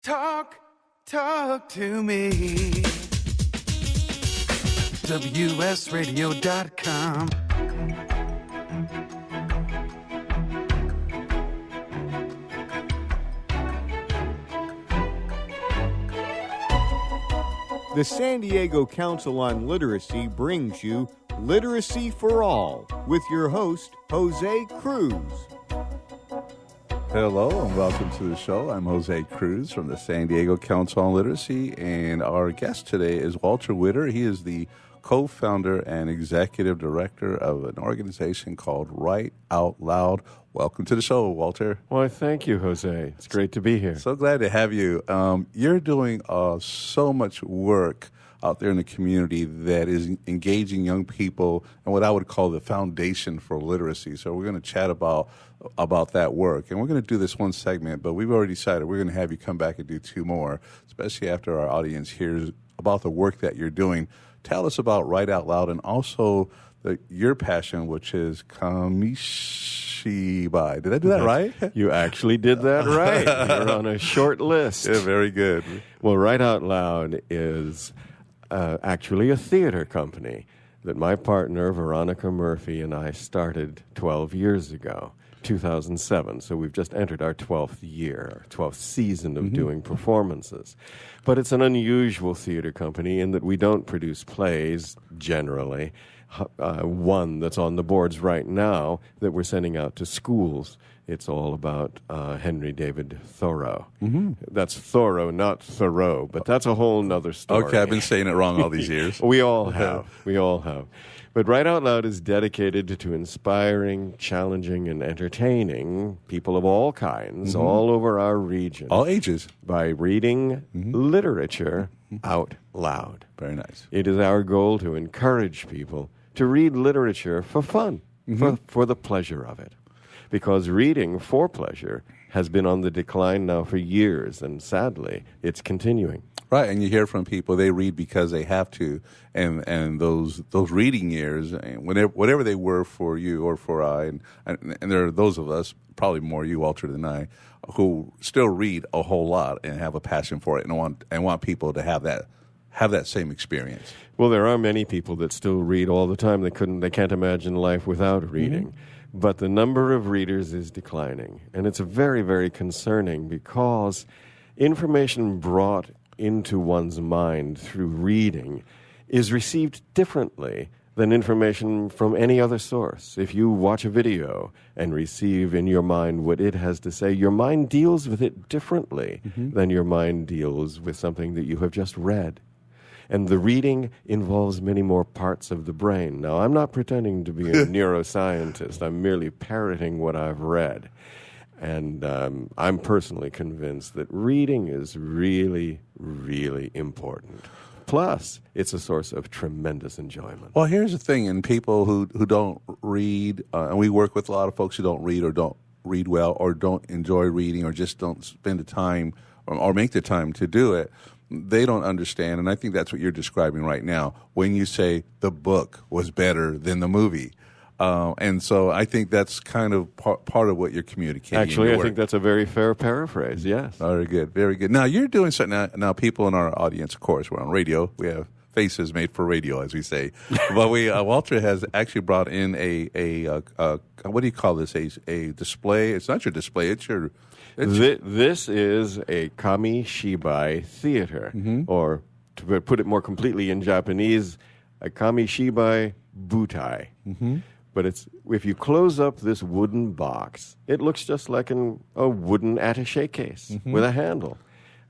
Talk to me. WSRadio.com. The San Diego Council on Literacy brings you Literacy for All with your host, Jose Cruz. Hello and welcome to the show. I'm Jose Cruz from the San Diego Council on Literacy, and our guest today is Walter Ritter. He is the co-founder and executive director of an organization called Write Out Loud. Welcome to the show, Walter. Well, thank you, Jose. It's great to be here. So glad to have you. You're doing so much work out there in the community that is engaging young people and what I would call the foundation for literacy. So we're going to chat about that work. And we're going to do this one segment, but we've already decided we're going to have you come back and do two more, especially after our audience hears about the work that you're doing. Tell us about Write Out Loud and also your passion, which is Kamishibai. Did I do that right? You actually did that right. You're on a short list. Yeah, very good. Well, Write Out Loud is actually a theater company that my partner, Veronica Murphy, and I started 12 years ago, 2007. So we've just entered our 12th year, our 12th season of doing performances. But it's an unusual theater company in that we don't produce plays generally. One that's on the boards right now that we're sending out to schools. It's all about Henry David Thoreau. That's Thoreau, not Thoreau, but that's a whole nother story. Okay, I've been saying it wrong all these years. We all have. We all have. But Write Out Loud is dedicated to inspiring, challenging, and entertaining people of all kinds all over our region. All ages. By reading literature out loud. Very nice. It is our goal to encourage people to read literature for fun, for the pleasure of it. Because reading for pleasure has been on the decline now for years, and sadly, it's continuing. Right, and you hear from people, they read because they have to, and those reading years, and whatever they were for you or for I, and there are those of us, probably more you, Walter, than I, who still read a whole lot and have a passion for it and want people to have that same experience. Well, there are many people that still read all the time. They can't imagine life without reading. But the number of readers is declining. And it's very, very concerning because information brought into one's mind through reading is received differently than information from any other source. If you watch a video and receive in your mind what it has to say, your mind deals with it differently than your mind deals with something that you have just read. And the reading involves many more parts of the brain. Now, I'm not pretending to be a neuroscientist. I'm merely parroting what I've read. And I'm personally convinced that reading is really, really important. Plus, it's a source of tremendous enjoyment. Well, here's the thing, and people who don't read, and we work with a lot of folks who don't read or don't read well or don't enjoy reading or just don't spend the time or make the time to do it. They don't understand, and I think that's what you're describing right now when you say the book was better than the movie. And so I think that's kind of part of what you're communicating. Actually, I think that's a very fair paraphrase, yes. Very good, very good. Now, you're doing something now people in our audience, of course, we're on radio. We have faces made for radio, as we say. But Walter has actually brought in a what do you call this, a display? It's not your display, it's your... This is a Kamishibai theater, or to put it more completely in Japanese, a Kamishibai butai. But if you close up this wooden box, it looks just like a wooden attaché case with a handle.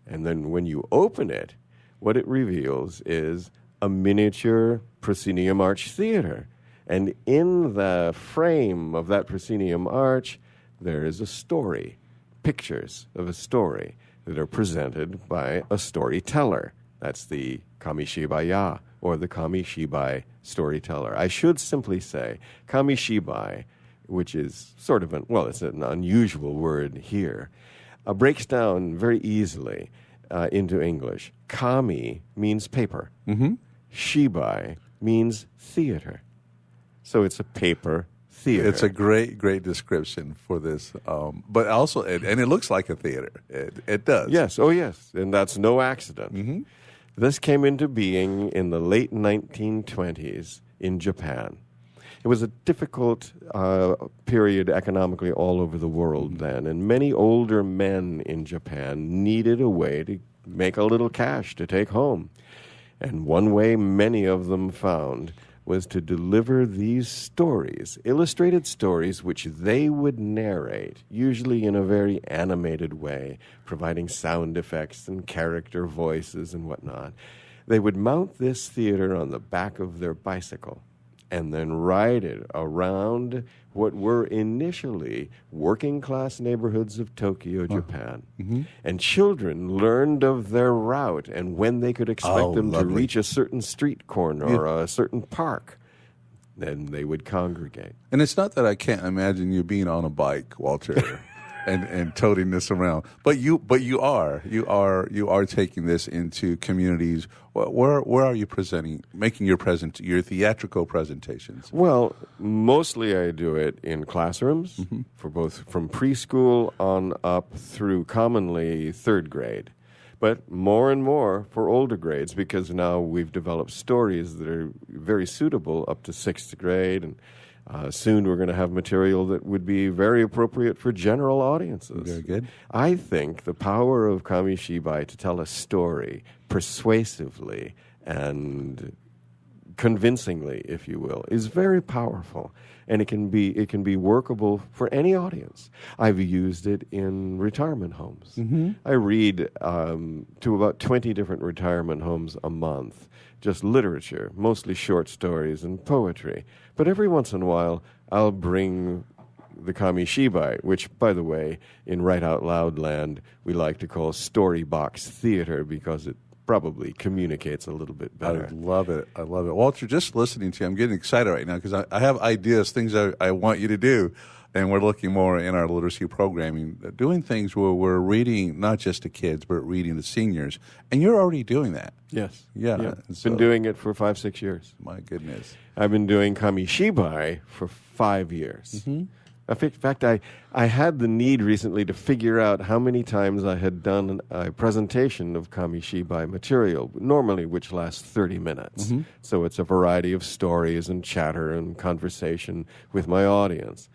And then when you open it, what it reveals is a miniature proscenium arch theater. And in the frame of that proscenium arch, there is a story. Pictures of a story that are presented by a storyteller. That's the Kamishibai or the Kamishibai storyteller. I should simply say Kamishibai, which is sort of it's an unusual word here, breaks down very easily into English. Kami means paper. Shibai means theater. So it's a paper theater. It's a great description for this. But also, and it looks like a theater. It does. Yes, oh yes, and that's no accident. Mm-hmm. This came into being in the late 1920s in Japan. It was a difficult period economically all over the world then, and many older men in Japan needed a way to make a little cash to take home. And one way many of them found was to deliver these stories, illustrated stories, which they would narrate, usually in a very animated way, providing sound effects and character voices and whatnot. They would mount this theater on the back of their bicycle and then ride it around what were initially working-class neighborhoods of Tokyo, Japan. Mm-hmm. And children learned of their route and when they could expect them to reach a certain street corner or a certain park. Then they would congregate. And it's not that I can't imagine you being on a bike, Walter, and toting this around. But you are taking this into communities. Where are you making your theatrical presentations? Well, mostly I do it in classrooms for both from preschool on up through commonly third grade. But more and more for older grades, because now we've developed stories that are very suitable up to sixth grade, and soon we're going to have material that would be very appropriate for general audiences. Very good. I think the power of Kamishibai to tell a story persuasively and convincingly, if you will, is very powerful, and it can be workable for any audience. I've used it in retirement homes. Mm-hmm. I read to about 20 different retirement homes a month, just literature, mostly short stories and poetry. But every once in a while, I'll bring the Kamishibai, which, by the way, in Write Out Loud land, we like to call story box theater because it probably communicates a little bit better. I love it. Walter, just listening to you, I'm getting excited right now because I have ideas, things I want you to do. And we're looking more in our literacy programming, doing things where we're reading not just to kids, but reading to seniors. And you're already doing that. Yes. Yeah. Been doing it for 5-6 years. My goodness. I've been doing Kamishibai for 5 years. Mm-hmm. In fact, I had the need recently to figure out how many times I had done a presentation of Kamishibai material, normally which lasts 30 minutes. Mm-hmm. So it's a variety of stories and chatter and conversation with my audience.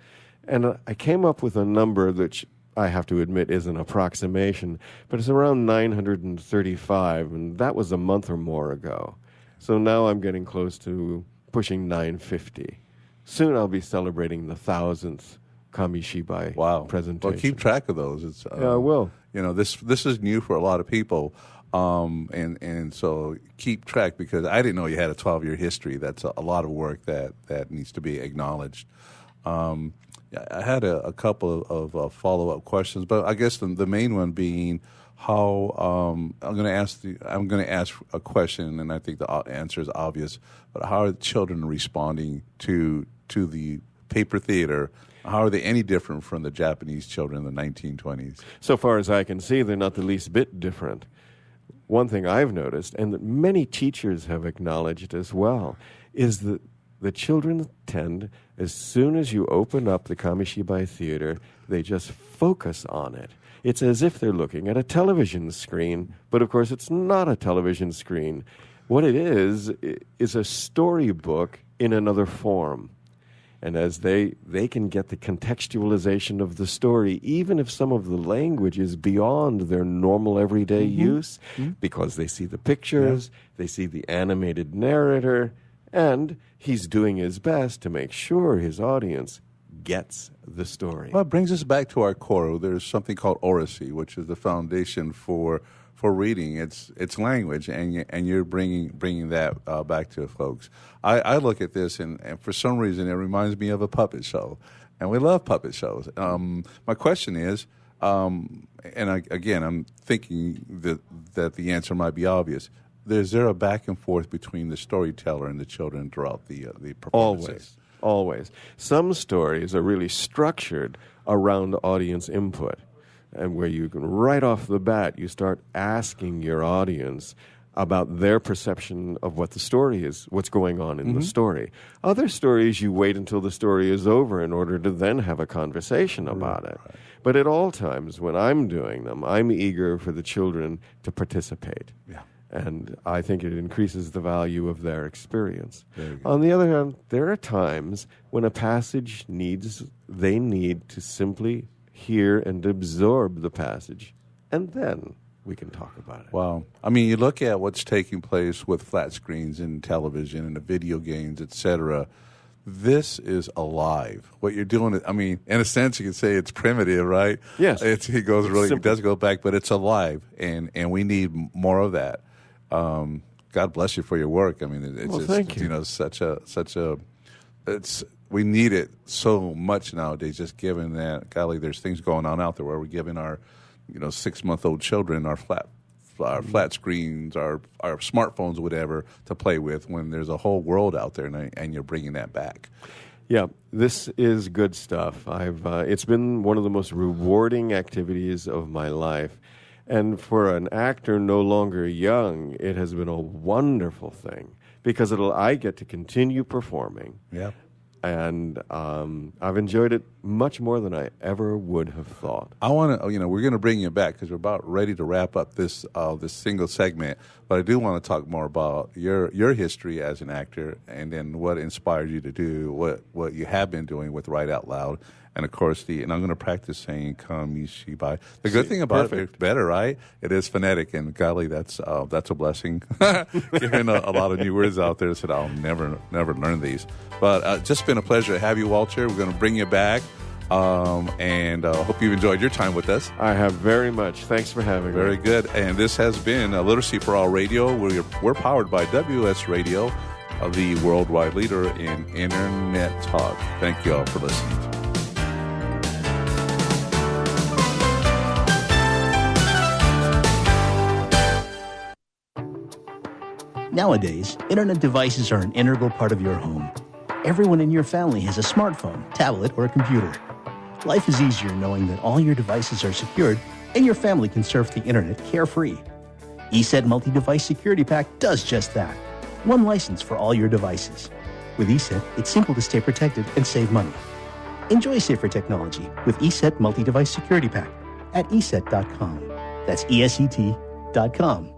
And I came up with a number which I have to admit is an approximation, but it's around 935, and that was a month or more ago. So now I'm getting close to pushing 950. Soon I'll be celebrating the 1,000th Kamishibai presentation. Well, keep track of those. I will. You know, this is new for a lot of people, and so keep track because I didn't know you had a 12-year history. That's a lot of work that needs to be acknowledged. I had a couple of follow-up questions, but I guess the main one being how I'm going to ask a question, and I think the answer is obvious. But how are the children responding to the paper theater? How are they any different from the Japanese children in the 1920s? So far as I can see, they're not the least bit different. One thing I've noticed, and that many teachers have acknowledged as well, is that the children tend, as soon as you open up the Kamishibai theater, they just focus on it. It's as if they're looking at a television screen, but of course it's not a television screen. What it is a storybook in another form. And as they can get the contextualization of the story, even if some of the language is beyond their normal everyday use, because they see the pictures, they see the animated narrator, and he's doing his best to make sure his audience gets the story. Well, it brings us back to our core. There's something called oracy, which is the foundation for reading. It's language, and you're bringing that back to folks. I look at this, and for some reason, it reminds me of a puppet show, and we love puppet shows. My question is, I'm thinking that the answer might be obvious. Is there a back and forth between the storyteller and the children throughout the performances? Always. Some stories are really structured around audience input, and where you can right off the bat, you start asking your audience about their perception of what the story is, what's going on in the story. Other stories, you wait until the story is over in order to then have a conversation about it. But at all times, when I'm doing them, I'm eager for the children to participate. Yeah. And I think it increases the value of their experience. On the other hand, there are times when a passage they need to simply hear and absorb the passage, and then we can talk about it. Wow. I mean, you look at what's taking place with flat screens and television and the video games, etc. This is alive. What you're doing, I mean, in a sense, you could say it's primitive, right? Yes. It does go back, but it's alive, and we need more of that. God bless you for your work. I mean, it's just, thank you. You know, we need it so much nowadays, just given that, golly, there's things going on out there where we're giving our, 6-month-old children our flat screens, our smartphones, whatever, to play with, when there's a whole world out there, and you're bringing that back. Yeah, this is good stuff. It's been one of the most rewarding activities of my life. And for an actor no longer young, it has been a wonderful thing, because I get to continue performing. Yeah. And I've enjoyed it much more than I ever would have thought. I want to, we're going to bring you back because we're about ready to wrap up this single segment. But I do want to talk more about your history as an actor, and then what inspired you to do what you have been doing with Write Out Loud. And, of course, and I'm going to practice saying Kamishibai. The good thing about it, it's better, right? It is phonetic, and golly, that's a blessing. Giving a lot of new words out there, I said I'll never learn these. But just been a pleasure to have you, Walter. We're going to bring you back, and hope you've enjoyed your time with us. I have very much. Thanks for having me. Very good. And this has been Literacy for All Radio. We're powered by WS Radio, the worldwide leader in Internet talk. Thank you all for listening. Nowadays, internet devices are an integral part of your home. Everyone in your family has a smartphone, tablet, or a computer. Life is easier knowing that all your devices are secured and your family can surf the internet carefree. ESET Multi-Device Security Pack does just that. One license for all your devices. With ESET, it's simple to stay protected and save money. Enjoy safer technology with ESET Multi-Device Security Pack at ESET.com. That's ESET.com.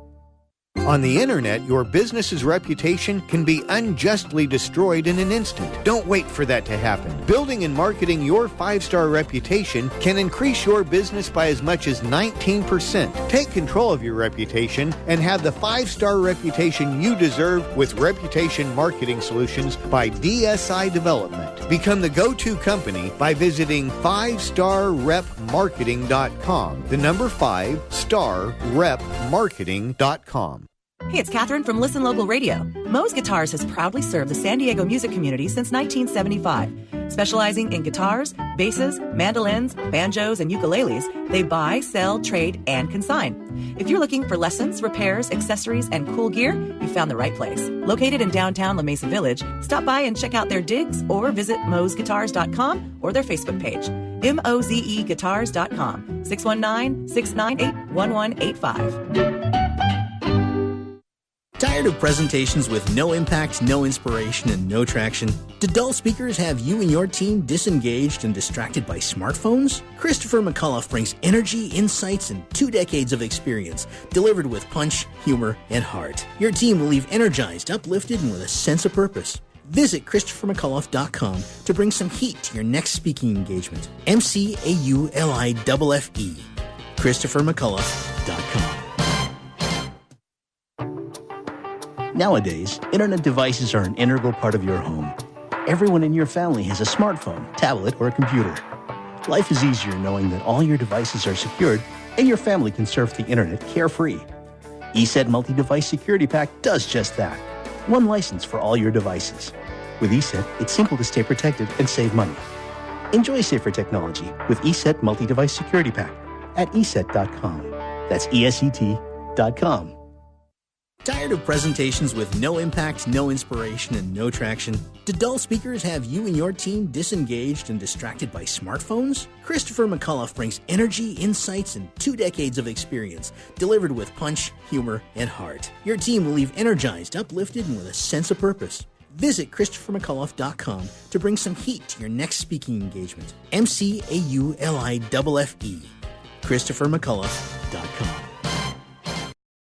On the internet, your business's reputation can be unjustly destroyed in an instant. Don't wait for that to happen. Building and marketing your 5-star reputation can increase your business by as much as 19%. Take control of your reputation and have the 5-star reputation you deserve with Reputation Marketing Solutions by DSI Development. Become the go-to company by visiting 5starrepmarketing.com. The number 5starrepmarketing.com. Hey, it's Catherine from Listen Local Radio. Moe's Guitars has proudly served the San Diego music community since 1975. Specializing in guitars, basses, mandolins, banjos, and ukuleles, they buy, sell, trade, and consign. If you're looking for lessons, repairs, accessories, and cool gear, you found the right place. Located in downtown La Mesa Village, stop by and check out their digs or visit moesguitars.com or their Facebook page. mozeguitars.com, 619-698-1185. Tired of presentations with no impact, no inspiration, and no traction? Do dull speakers have you and your team disengaged and distracted by smartphones? Christopher McAuliffe brings energy, insights, and 2 decades of experience, delivered with punch, humor, and heart. Your team will leave energized, uplifted, and with a sense of purpose. Visit ChristopherMcAuliffe.com to bring some heat to your next speaking engagement. McAuliffe. ChristopherMcAuliffe.com. Nowadays, internet devices are an integral part of your home. Everyone in your family has a smartphone, tablet, or a computer. Life is easier knowing that all your devices are secured and your family can surf the internet carefree. ESET Multi-Device Security Pack does just that. One license for all your devices. With ESET, it's simple to stay protected and save money. Enjoy safer technology with ESET Multi-Device Security Pack at ESET.com. That's ESET.com. Tired of presentations with no impact, no inspiration, and no traction? Do dull speakers have you and your team disengaged and distracted by smartphones? Christopher McAuliffe brings energy, insights, and 2 decades of experience, delivered with punch, humor, and heart. Your team will leave energized, uplifted, and with a sense of purpose. Visit ChristopherMcAuliffe.com to bring some heat to your next speaking engagement. McAuliffe. ChristopherMcAuliffe.com.